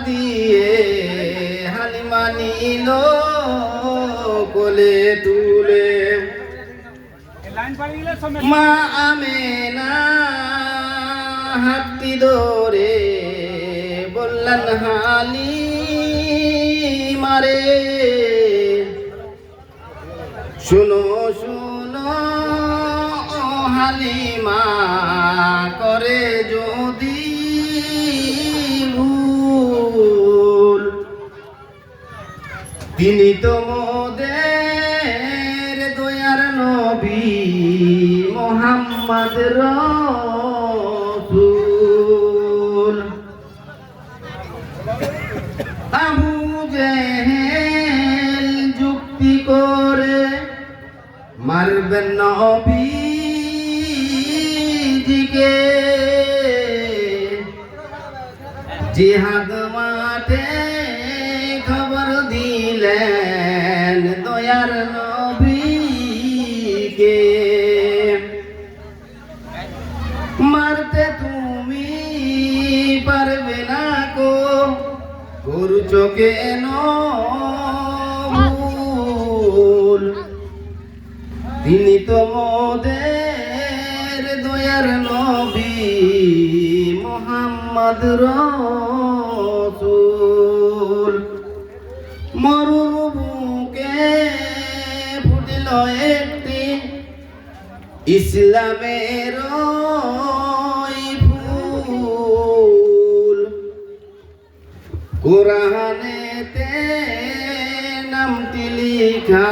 দিয়ে হালিমা নিল কোলে তুলে মা আমেনা হাতটি ধরে বললেন হালিমারে শুনো শুনো ও হালিমা করে যদি ভুল তিনি তো মোদের দয়ার নবী মোহাম্মদ রাসূল আবু জেহেল যুক্তি করে মারবেন নবীজিকে জিহাদ মাঠে খবর দিলেন দয়ার নবীকে মারতে তুমি পারবে না কো করছো কেন ভুল তিনি তো মোদের দয়ার নবী মোহাম্মদ রাসূল মরুর বুকে ফুটল একটি ইসলামের ফুল কোরআনেতে নামটি লিখা